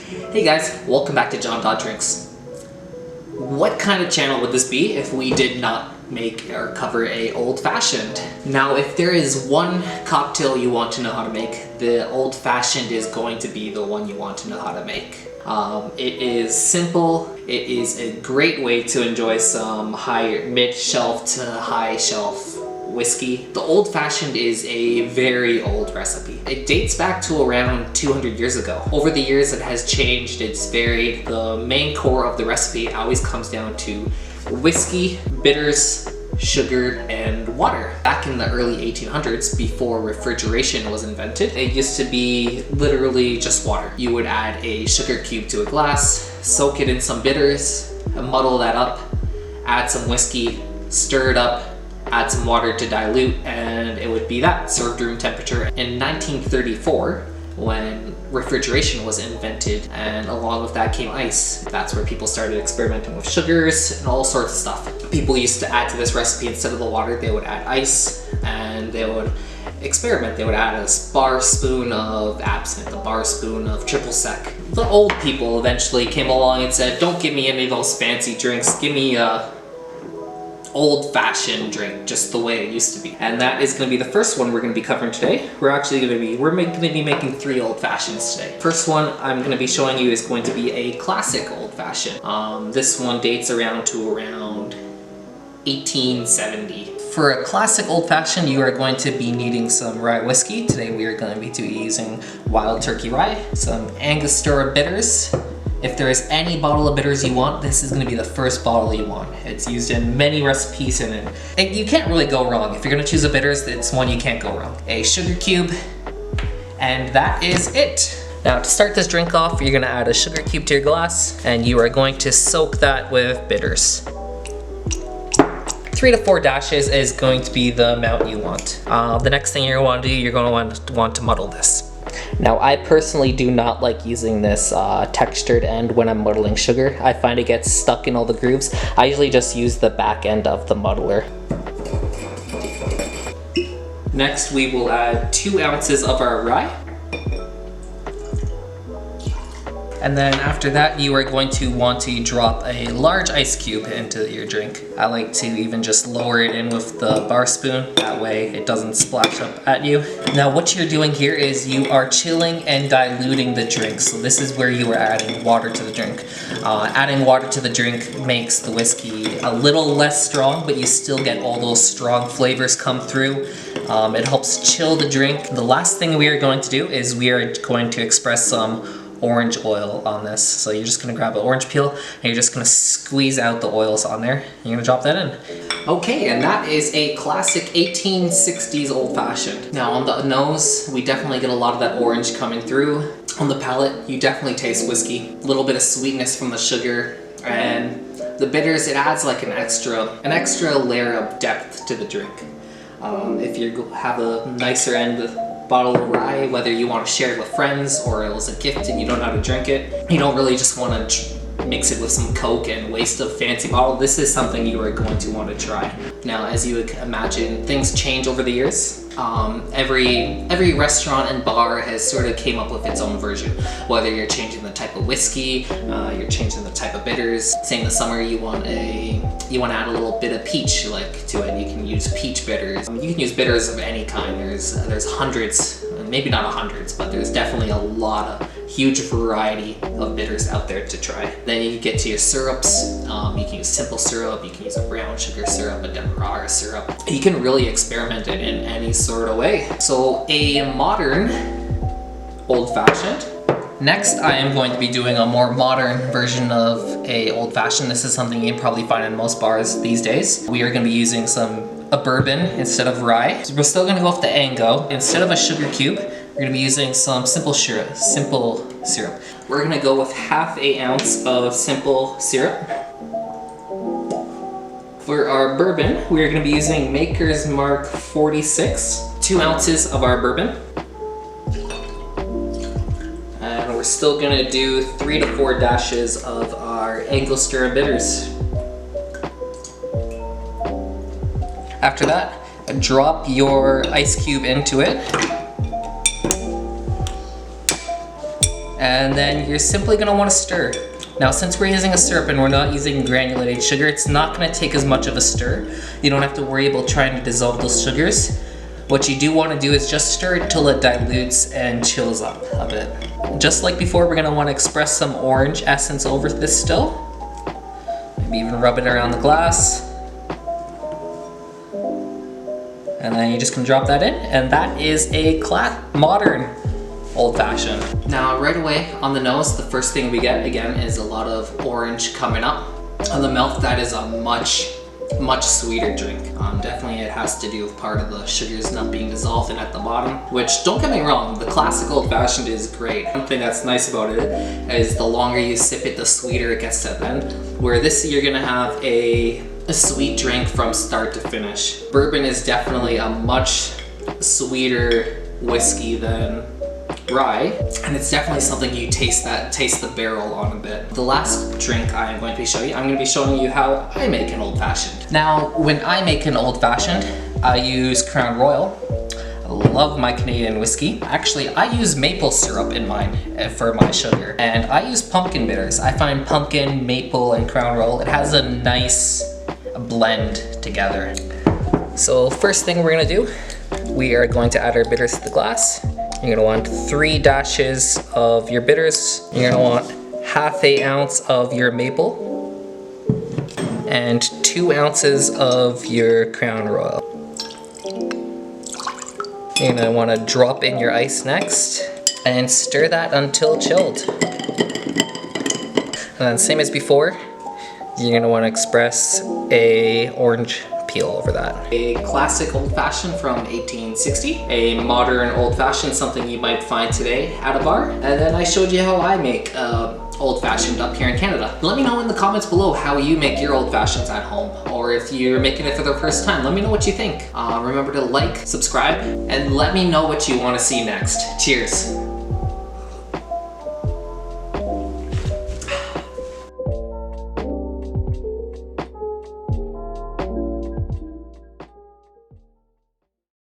Hey guys, welcome back to John Dodd Drinks. What kind of channel would this be if we did not make or cover a old-fashioned? Now, if there is one cocktail you want to know how to make, the old-fashioned is going to be the one you want to know how to make. It is simple. It is a great way to enjoy some mid-shelf to high-shelf whiskey. The old-fashioned is a very old recipe. It dates back to around 200 years ago. Over the years it has changed, it's varied. The main core of the recipe always comes down to whiskey, bitters, sugar, and water. Back in the early 1800s, before refrigeration was invented, it used to be literally just water. You would add a sugar cube to a glass, soak it in some bitters, muddle that up, add some whiskey, stir it up, add some water to dilute, and it would be that, served room temperature. In 1934, when refrigeration was invented, and along with that came ice, that's where people started experimenting with sugars and all sorts of stuff. People used to add to this recipe, instead of the water, they would add ice, and they would experiment. They would add a bar spoon of absinthe, a bar spoon of triple sec. The old people eventually came along and said, don't give me any of those fancy drinks, give me old-fashioned drink, just the way it used to be. And that is going to be the first one we're going to be covering today. We're going to be making 3 old-fashions today. First one I'm going to be showing you is going to be a classic old-fashioned. This one dates around 1870. For a classic old-fashioned, you are going to be needing some rye whiskey. Today we are going to be using Wild Turkey Rye, some Angostura bitters. If there is any bottle of bitters you want, this is going to be the first bottle you want. It's used in many recipes and you can't really go wrong. If you're going to choose a bitters, it's one you can't go wrong. A sugar cube, and that is it. Now to start this drink off, you're going to add a sugar cube to your glass, and you are going to soak that with bitters. 3 to 4 dashes is going to be the amount you want. The next thing you're going to want to do, you're going to want to muddle this. Now, I personally do not like using this textured end when I'm muddling sugar. I find it gets stuck in all the grooves. I usually just use the back end of the muddler. Next, we will add 2 ounces of our rye. And then after that, you are going to want to drop a large ice cube into your drink. I like to even just lower it in with the bar spoon. That way it doesn't splash up at you. Now what you're doing here is you are chilling and diluting the drink. So this is where you are adding water to the drink. Adding water to the drink makes the whiskey a little less strong, but you still get all those strong flavors come through. It helps chill the drink. The last thing we are going to do is we are going to express some orange oil on this. So you're just gonna grab an orange peel and you're just gonna squeeze out the oils on there. You're gonna drop that in. Okay, and that is a classic 1860s old-fashioned. Now on the nose, we definitely get a lot of that orange coming through. On the palate, you definitely taste whiskey. A little bit of sweetness from the sugar, and the bitters, it adds like an extra layer of depth to the drink. If you have a nicer end bottle of rye, whether you want to share it with friends or it was a gift and you don't know how to drink it, you don't really just want to mix it with some Coke and waste a fancy bottle, this is something you are going to want to try. Now, as you would imagine, things change over the years. Every restaurant and bar has sort of came up with its own version. Whether you're changing the type of whiskey, you're changing the type of bitters. Say in the summer you want to add a little bit of peach to it. You can use peach bitters. You can use bitters of any kind. There's hundreds, maybe not hundreds, but there's definitely a lot of huge variety of bitters out there to try. Then you get to your syrups. You can use simple syrup, you can use a brown sugar syrup, a demerara syrup. You can really experiment it in any sort of way. So a modern old-fashioned. Next, I am going to be doing a more modern version of a old-fashioned. This is something you can probably find in most bars these days. We are going to be using a bourbon instead of rye. So we're still going to go with the Ango. Instead of a sugar cube, we're going to be using some simple syrup. We're going to go with ½ ounce of simple syrup. For our bourbon, we're going to be using Maker's Mark 46. 2 ounces of our bourbon. And we're still going to do 3 to 4 dashes of our Angostura bitters. After that, drop your ice cube into it. And then you're simply gonna wanna stir. Now, since we're using a syrup and we're not using granulated sugar, it's not gonna take as much of a stir. You don't have to worry about trying to dissolve those sugars. What you do wanna do is just stir it till it dilutes and chills up a bit. Just like before, we're gonna wanna express some orange essence over this still. Maybe even rub it around the glass. And then you just can drop that in, and that is a modern old-fashioned. Now, right away on the nose, the first thing we get again is a lot of orange coming up. On the mouth, that is a much sweeter drink. Definitely it has to do with part of the sugars not being dissolved in at the bottom, which, don't get me wrong, the classic old-fashioned is great. One thing that's nice about it is the longer you sip it, the sweeter it gets at the end. Where this, you're gonna have a sweet drink from start to finish. Bourbon is definitely a much sweeter whiskey than rye, and it's definitely something you taste the barrel on a bit. The last drink I'm going to be showing you, I'm going to be showing you how I make an old-fashioned. Now, when I make an old-fashioned, I use Crown Royal. I love my Canadian whiskey. Actually, I use maple syrup in mine for my sugar, and I use pumpkin bitters. I find pumpkin, maple, and Crown Royal, it has a nice blend together. So first thing we're gonna do, we are going to add our bitters to the glass. You're gonna want 3 dashes of your bitters. You're gonna want ½ ounce of your maple and 2 ounces of your Crown Royal. You're gonna wanna drop in your ice next and stir that until chilled. And then same as before, you're gonna wanna express a orange peel over that. A classic old-fashioned from 1860, a modern old-fashioned, something you might find today at a bar, and then I showed you how I make old-fashioned up here in Canada. Let me know in the comments below how you make your old-fashions at home, or if you're making it for the first time, let me know what you think. Remember to like, subscribe, and let me know what you want to see next. Cheers.